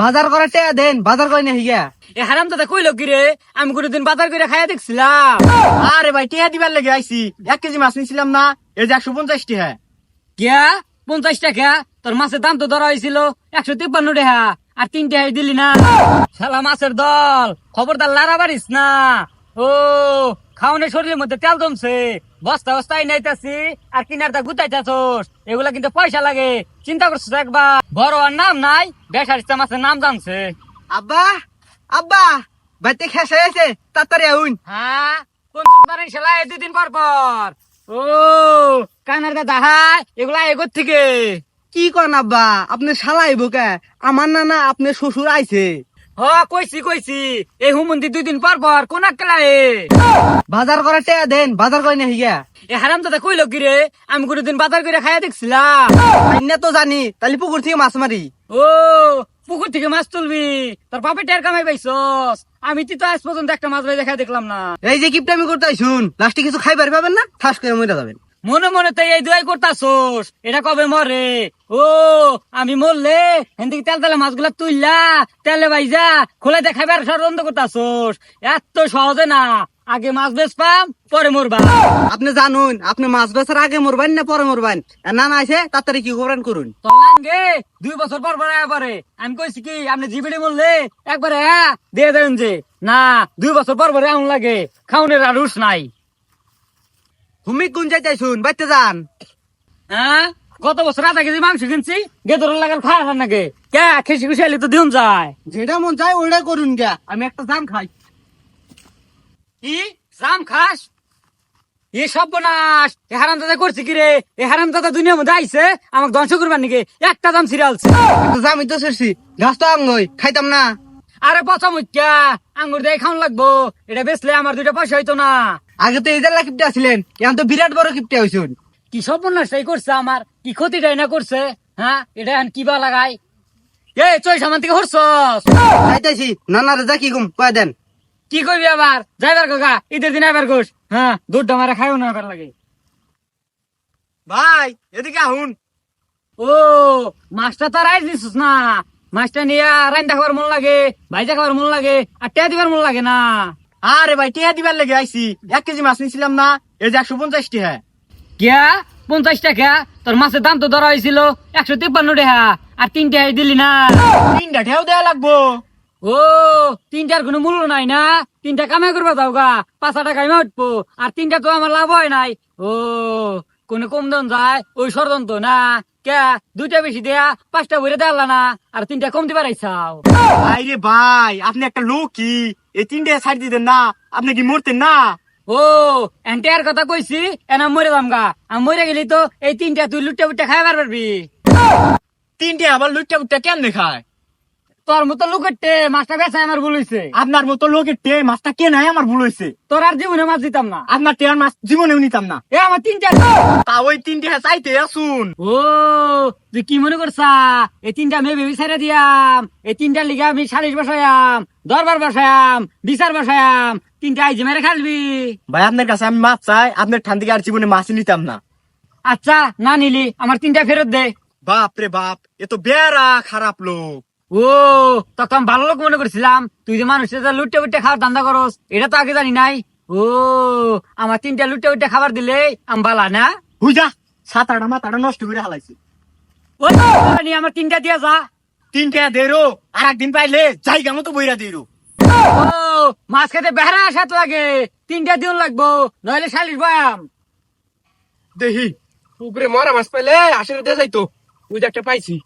বাজার করে টেয়া দেন, বাজার করে নিয়ে গিয়া। এ হারাম দাদা কইলো কি রে? আমি কোনদিন বাজার করে খাইয়া দেখছিলাম? আরে ভাই টেয়া দিবার লেগে আইছি, 1 কেজি মাছ নিছিলাম না, এই যে 150 টাকা। কিয়া 50 টাকা? তোর মাছের দাম তো ধরা হয়েছিল 153 টাকা, আর 3 টাকা দিলি না। শালা মাছের দল, খবরদার লারা বাড়িস না। ও খাওয়ানোর শরীরের মধ্যে তেল জমছে, বস্তা বস্তায় নাইতাছি আর কিনার দা গুতাইতাছস, এগুলা কিন্তু পয়সা লাগে। চিন্তা করছিস একবার? বড় আর নাম নাই, বেসারিস্তা মাছের নাম জানছে। আব্বা, আব্বা, বাইতে খেসে আছে, তাড়াতাড়ি আউন। হ্যাঁ, কোন বাড়ি সেলাই 2 দিন পর পর? ও কানার দা দাহাই এগুলা এগোর থেকে। কি কন আব্বা, আপনি শালা আইব কে? আমার না আপনার শ্বশুর আইছে। হ কইছি এই হুমন্দি 2 দিন পর পর কোন আক্কেলায় বাজার করে টেয়া দেন, বাজার করে নিয়ে গিয়া। এ হারাম দাদা কইলো কি রে? আমি কোনদিন বাজার করে খাইয়া দেখছিলাম? আইনা তো জানি, তাহলে পুকুর থেকে মাছ মারি। ও পুকুর থেকে মাছ তুলবি, তোর বাপে টের কামাই পাইছস। আমি তো আজ পর্যন্ত একটা মাছ ভাই দেখা দেখলাম না। এই যে কিপটামি করতে আইসুন, লাস্টে কিছু খাইবার পাবেন না, ঠাস করে মরে যাবেন। মনে মনে তো এই দুয়াই করতাছস, এটা কবে মরে? ও আমি মরলে এদিকে তেল তেলে মাছগুলা তুইলা তেলে বাইজা খোলা দেখাবার ষড়যন্ত্র করতাছস। এত সহজে না, আগে মাছ বেচ পাম পরে মরবা। আপনি জানুন, আপনি মাছ বেচার আগে মরবেন না পরে মরবেন? না না আছে তাড়াতাড়ি কি করেন করুন। তোলাঙ্গে 2 বছর পর পর আয়া পরে আমি কইছি কি আপনি জিবিডি বললে একবারে হ্যাঁ দিয়ে দেন যে না, 2 বছর পর পরে এমন লাগে খাউনের আর রুশ নাই। তুমি কোন যাইতাইছুন, বাইতে যান। হ্যাঁ গত বছর 1/2 কেজি মাংস কিনছি, গেদর লাগাল খাওয়া নাকি কে খেসি খুশি আলি তো দিন যায়। যেটা মন চায় ওইটাই করুন গা, আমি একটা জাম খাই। কি জাম খাস? এ সর্বনাশ, এ হারাম দাদা করছি কি রে? এ হারাম দাদা দুনিয়ার মধ্যে আইছে আমাকে ধ্বংস করবার নাকি? একটা জাম সিরিয়ালছে। একটু জামই তো ছেড়ছি, গাছ তো আঙ্গই খাইতাম না। আরে পচা মুখ্যা আঙ্গুর দিয়ে খাওয়ান লাগবো, এটা বেচলে আমার 2টা পয়সা হইতো না। আগে তো এই জায়গা কিপটে আসছিলেন, এখন তো বিরাট বড় কিপটে হইছুন। কি সর্বনাশটাই করছে আমার, কি ক্ষতিটাই না করছে। হ্যাঁ এটা এখন কি বা লাগাই? এ চই সামান থেকে হরছস? খাইতাইছি, নানারে যা কি গুম কয়ে দেন। কি করবি আবার? যাইবার কাকা ঈদের দিন আবার গোস। হ্যাঁ দুধটা মারা খাইও না আবার লাগে। ভাই এদিকে আহুন। ও মাছটা তো রাইস দিছিস না, মাছটা নিয়ে রান্না খাবার মন লাগে, ভাইজা খাবার মন লাগে, আর টেয়া দিবার মন লাগে না। আরে ভাই টিয়া দিবার লেগে আইছি, 1 কেজি মাছ নিছিলাম না, এই যে 150 টাকা। কিয়া 50 টাকা? তোর মাছের দাম তো ধরা হয়েছিল 153 টাকা, আর 3 টাকা দিলি না। 3টা ঠেও দেয়া লাগবো। ও 3টার কোনো মূল্য নাই না? 3টা কামাই করবা যাও গা, 5 টাকা আমি উঠবো, আর 3টা তো আমার লাভ হয় নাই। ও কোন কম দাম যায় ওই ষড়যন্ত্র না? কে 2টা বেশি দেয়া 5টা বইরে দেওয়া না, আর 3টা কম দিবার আইসাও? আরে ভাই আপনি একটা লোক কি, এই 3টা ছাড় দিতেন না, আপনি কি মরতেন না? ও এন্টার কথা কইছি, এনা মরে যাম গা। আমি মরে গেলি তো এই 3টা তুই লুটে উঠে খাইবার পারবি। 3টা আবার লুটটা উটটা কেমনে খায়? তোর মতো লুকেটে মাছটা বেচায় আমার ভুল হইছে। আপনার মতো লোকের টে মাছটা কে নাই আমার ভুল হয়েছে। তোর আর জীবনে মাছ দিতাম না। আপনার টেয়ার মাছ জীবনেও নিতাম না। এ আমার 3টা। তা ওই 3টা চাইতে আসুন। ও তুই কি মনে করছা এই 3টা মেয়ে বেবি ছেড়ে দিয়াম? এই 3টার লিগে আমি সালিশ বসায়াম, দরবার বসায়াম, বিচার বসায়াম, 3টা আইজি মেরে খালবি। ভাই আপনার কাছে আমি মাছ চাই, আপনার ঠান থেকে আর জীবনে মাছই নিতাম না। আচ্ছা না নিলি আমার 3টা ফেরত দে। বাপ রে বাপ, এ তো বেড়া খারাপ লোক। ও তখন আমি ভালো লোক মনে করছিলাম, তুই যে মানুষের লুটে উঠে খাওয়ার ধান্দা করস এটা তো আগে জানি নাই। ও আমার 3টা লুটে উঠে খাবার দিলে আমি বালা না? বুঝা 7-8টা মাথাটা নষ্ট করে হালাইছি। ওই নিয়ে আমার 3টা দিয়া যা। 3টা দেরো, আর একদিন পাইলে জায়গা মতো বইরা দেরো। ও মাছ খেতে বেহারা আসাত লাগে, 3টা দিন লাগবো, নইলে সালিশ বয়াম। দেখি পুকুরে মরা মাছ পাইলে আসলে দিয়ে যাইতো, ওই যে একটা পাইছি।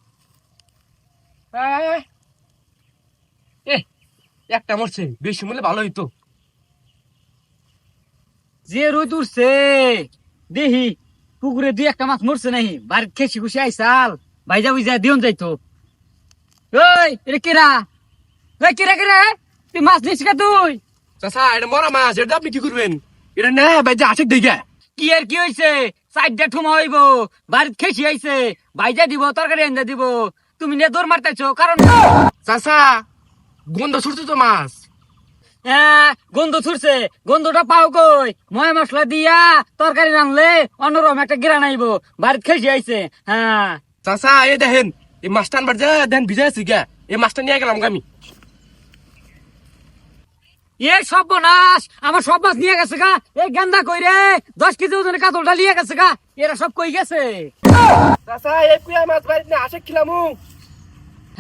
এ একটা মরছে, বেশি মরলে ভালো হইতো। যে রোদ উঠছে দেখি পুকুরে 2-1টা মাছ মরছে নাহি, বাড়ির খেসি খুশি আইসাল ভাইজা বুঝা দিন যাইতো। ওই এটা কেরা? ওই কেরা কেরা? তুই মাছ নিস কা তুই? চাচা এটা মরা মাছ, এটা আপনি কি করবেন? এটা না ভাই যে আসে দিকে কি আর কি হয়েছে? 4টা ঠুমা হইব, বাড়ির খেসি আইছে, ভাইজা দিব তরকারি আন্দা দিব, তুমি নিয়ে দৌড় মারতেছো কারণ? চাচা গন্ধ ছুটছে তো মাছ। হ্যাঁ গন্ধ ছুটছে, গন্ধটা পাও কই? ময় মশলা দিয়া তরকারি রানলে অন্যরকম একটা গিরা নাইব, বাড়ির খেসি আইছে। হ্যাঁ চাচা এ দেখেন এই মাছটা আনবার যা দেন ভিজা আছি গা, এই মাছটা নিয়ে গেলাম আমি। এ সর্বনাশ, আমার সব মাছ নিয়ে গেছে গা। এই গেন্দা কই রে, 10 কেজি ওজনের কাতলটা নিয়ে গেছে গা। এরা সব কই গেছে? চাচা এই কুয়া মাছ বাড়িতে না আসে খিলামু।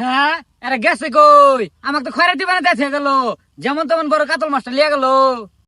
হ্যাঁ, এরা গেছে কই? আমাকে তো খয়রা দিবানা দেখে গেল, যেমন তেমন বড় কাতল মাছটা লিয়ে গেল।